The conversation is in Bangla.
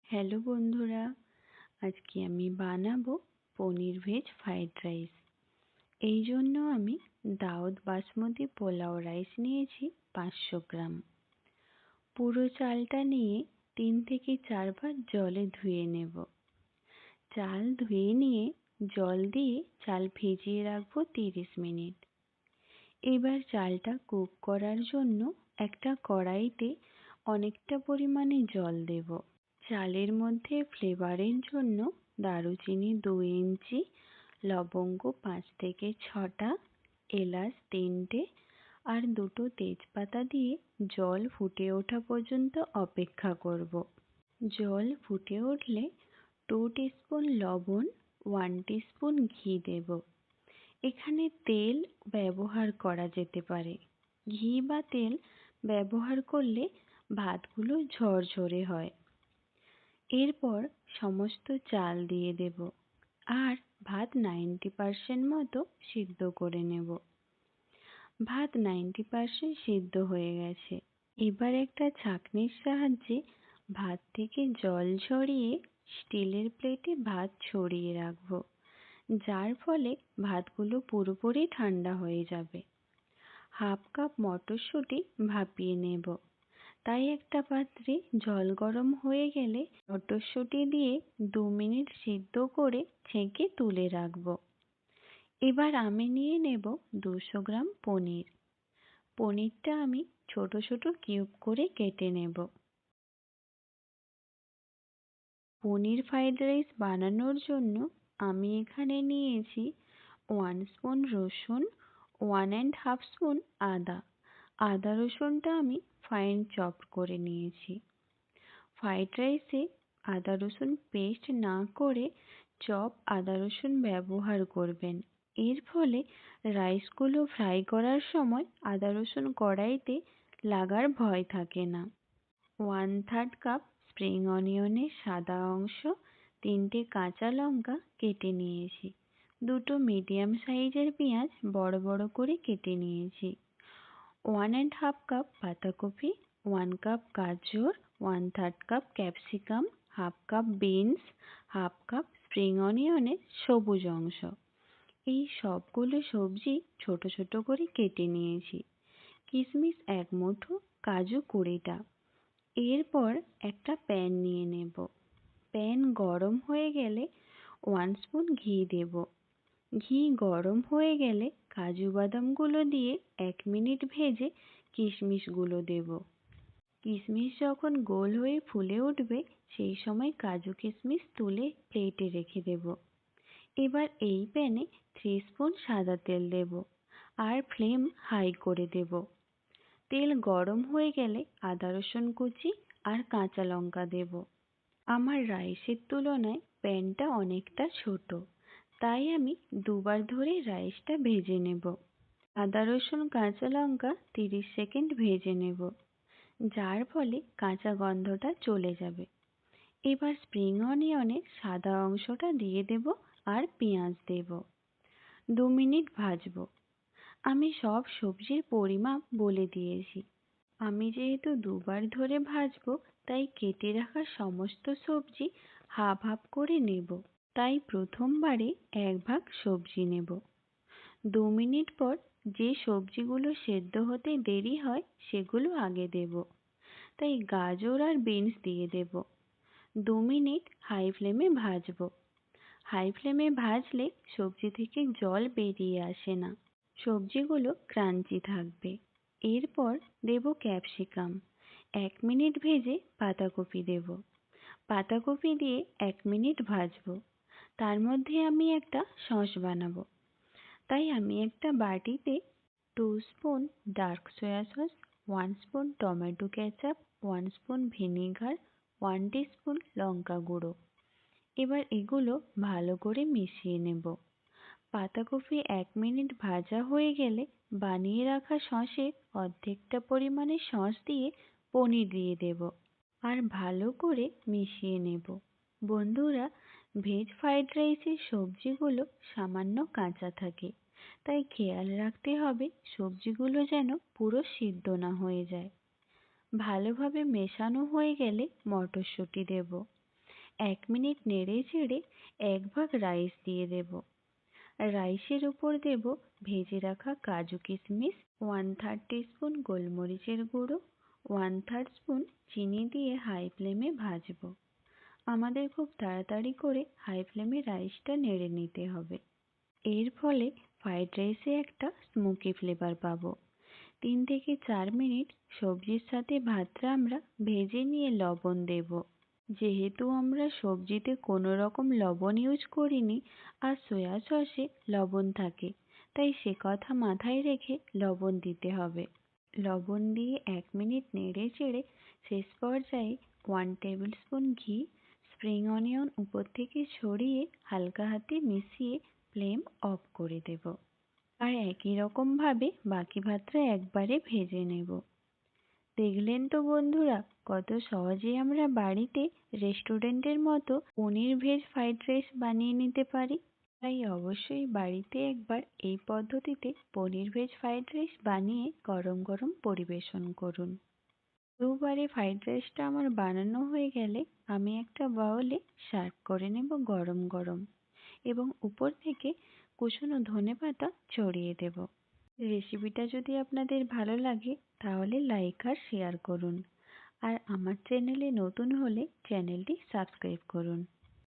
হ্যালো বন্ধুরা, আজকে আমি বানাবো পনির ভেজ ফ্রাইড রাইস। এই জন্য আমি দাউদ বাসমতি পোলাও রাইস নিয়েছি 500 গ্রাম। পুরো চালটা নিয়ে 3 থেকে 4 বার জলে ধুয়ে নেব। চাল ধুয়ে নিয়ে জল দিয়ে চাল ভিজিয়ে রাখবো 30 মিনিট। এবার চালটা কুক করার জন্য একটা কড়াইতে অনেকটা পরিমাণে জল দেব। চালের মধ্যে ফ্লেভারের জন্য দারুচিনি 2 ইঞ্চি, লবঙ্গ 5 থেকে 6টা, এলাচ 3টে আর 2টো তেজপাতা দিয়ে জল ফুটে ওঠা পর্যন্ত অপেক্ষা করব। জল ফুটে উঠলে 2 টিস্পুন লবণ, 1 টিস্পুন ঘি দেব। এখানে তেল ব্যবহার করা যেতে পারে। ঘি বা তেল ব্যবহার করলে ভাতগুলো ঝরঝরে হয়। এরপর সমস্ত চাল দিয়ে দেব আর ভাত 90% মতো সিদ্ধ করে নেব। ভাত 90% সিদ্ধ হয়ে গেছে। এবার একটা ছাঁকনির সাহায্যে ভাত থেকে জল ঝরিয়ে স্টিলের প্লেটে ভাত ছড়িয়ে রাখব, যার ফলে ভাতগুলো পুরোপুরি ঠান্ডা হয়ে যাবে। হাফ কাপ মটরশুঁটি ভাপিয়ে নেব, তাই একটা পাত্রে জল গরম হয়ে গেলে মটরশুঁটি দিয়ে 2 মিনিট সিদ্ধ করে ছেঁকে তুলে রাখব। এবার আমি নিয়ে নেব 200 গ্রাম পনির। পনিরটা আমি ছোট ছোট কিউব করে কেটে নেব। পনির ফ্রাইড রাইস বানানোর জন্য আমি এখানে নিয়েছি 1 স্পুন রসুন, 1.5 স্পুন আদা। আদা রসুনটা আমি ফাইন চপ করে নিয়েছি। ফ্রাইড রাইসে আদা রসুন পেস্ট না করে চপ আদা রসুন ব্যবহার করবেন। এর ফলে রাইসগুলো ফ্রাই করার সময় আদা রসুন কড়াইতে লাগার ভয় থাকে না। 1/3 কাপ স্প্রিং অনিয়নের সাদা অংশ, 3টে কাঁচা লঙ্কা কেটে নিয়েছি। 2টো মিডিয়াম সাইজের পেঁয়াজ বড় বড় করে কেটে নিয়েছি। 1.5 কাপ বাঁধাকপি, 1 কাপ গাজর, 1/3 cup capsicum, half cup beans, half cup spring অনিয়নের সবুজ অংশ। এই সবগুলো সবজি ছোট ছোট করে কেটে নিয়েছি। কিশমিশ 1 মুঠো, কাজু 20টা। এরপর একটা প্যান নিয়ে নেব। প্যান গরম হয়ে গেলে 1 স্পুন ঘি দেব। ঘি গরম হয়ে গেলে কাজু বাদামগুলো দিয়ে 1 মিনিট ভেজে কিশমিশগুলো দেব। কিশমিশ যখন গোল হয়ে ফুলে উঠবে সেই সময় কাজু কিশমিশ তুলে প্লেটে রেখে দেব। এবার এই প্যানে 3 স্পুন সাদা তেল দেব আর ফ্লেম হাই করে দেব। তেল গরম হয়ে গেলে আদা রসুন কুচি আর কাঁচা লঙ্কা দেব। আমার রাইসের তুলনায় প্যানটা অনেকটা ছোট, তাই আমি দুবার ধরে রাইসটা ভেজে নেব। আদা রসুন কাঁচা লঙ্কা 30 সেকেন্ড ভেজে নেব, যার ফলে কাঁচা গন্ধটা চলে যাবে। এবার স্প্রিং অনিয়নের সাদা অংশটা দিয়ে দেব আর পেঁয়াজ দেব। 2 মিনিট ভাজবো। আমি সব সবজির পরিমাপ বলে দিয়েছি। আমি যেহেতু দুবার ধরে ভাজবো তাই কেটে রাখা সমস্ত সবজি হাফ হাফ করে নেব। তাই প্রথমবারে 1 ভাগ সবজি নেব। 2 মিনিট পর যে সবজিগুলো সেদ্ধ হতে দেরি হয় সেগুলো আগে দেব। তাই গাজর আর বিনস দিয়ে দেব। 2 মিনিট হাই ফ্লেমে ভাজবো। হাই ফ্লেমে ভাজলে সবজি থেকে জল বেরিয়ে আসে না, সবজিগুলো ক্রাঞ্চি থাকবে। এরপর দেব ক্যাপসিকাম। 1 মিনিট ভেজে বাঁধাকপি দেব। বাঁধাকপি দিয়ে 1 মিনিট ভাজবো। তার মধ্যে আমি একটা সস বানাবো, তাই আমি একটা বাটিতে 2 spoon dark soy sauce, 1 spoon tomato ketchup, 1 spoon vinegar, 1 teaspoon লঙ্কা গুঁড়ো। এবার এগুলো ভালো করে মিশিয়ে নেব। বাঁধাকপি 1 মিনিট ভাজা হয়ে গেলে বানিয়ে রাখা সসের অর্ধেকটা পরিমাণে সস দিয়ে পনির দিয়ে দেব আর ভালো করে মিশিয়ে নেব। বন্ধুরা, ভেজ ফ্রাইড রাইসের সবজিগুলো সামান্য কাঁচা থাকে, তাই খেয়াল রাখতে হবে সবজিগুলো যেন পুরো সিদ্ধ না হয়ে যায়। ভালোভাবে মেশানো হয়ে গেলে মটরশুঁটি দেব। 1 মিনিট নেড়ে চেড়ে 1 ভাগ রাইস দিয়ে দেব। রাইসের উপর দেব ভেজে রাখা কাজু কিশমিশ, 1/3 টিস্পুন গোলমরিচের গুঁড়ো, 1/3 স্পুন চিনি দিয়ে হাই ফ্লেমে ভাজবো। আমাদের খুব তাড়াতাড়ি করে হাই ফ্লেমে রাইসটা নেড়ে নিতে হবে। এর ফলে ফ্রাইড রাইসে একটা স্মোকি ফ্লেভার পাবো। 3 থেকে 4 মিনিট সবজির সাথে ভাতটা আমরা ভেজে নিয়ে লবণ দেব। যেহেতু আমরা সবজিতে কোনো রকম লবণ ইউজ করিনি আর সয়া সসে লবণ থাকে, তাই সে কথা মাথায় রেখে লবণ দিতে হবে। লবণ দিয়ে 1 মিনিট নেড়ে চেড়ে শেষ পর্যায়ে 1 টেবিল স্পুন ঘি, স্প্রিং অনিয়ন উপর থেকে ছড়িয়ে হালকা হাতে মিশিয়ে ফ্লেম অফ করে দেব। আর একই রকমভাবে বাকি ভাতটা একবারে ভেজে নেব। দেখলেন তো বন্ধুরা, কত সহজেই আমরা বাড়িতে রেস্টুরেন্টের মতো পনির ভেজ ফ্রাইড রাইস বানিয়ে নিতে পারি। তাই অবশ্যই বাড়িতে একবার এই পদ্ধতিতে পনির ভেজ ফ্রাইড রাইস বানিয়ে গরম গরম পরিবেশন করুন। দুবারে ফ্রাইড রাইসটা আমার বানানো হয়ে গেলে আমি একটা বাউলে সার্ভ করে নেব গরম গরম, এবং উপর থেকে কুচনো ধনেপাতা ছড়িয়ে দেব। রেসিপিটা যদি আপনাদের ভালো লাগে তাহলে লাইক আর শেয়ার করুন, আর আমার চ্যানেলে নতুন হলে চ্যানেলটি সাবস্ক্রাইব করুন।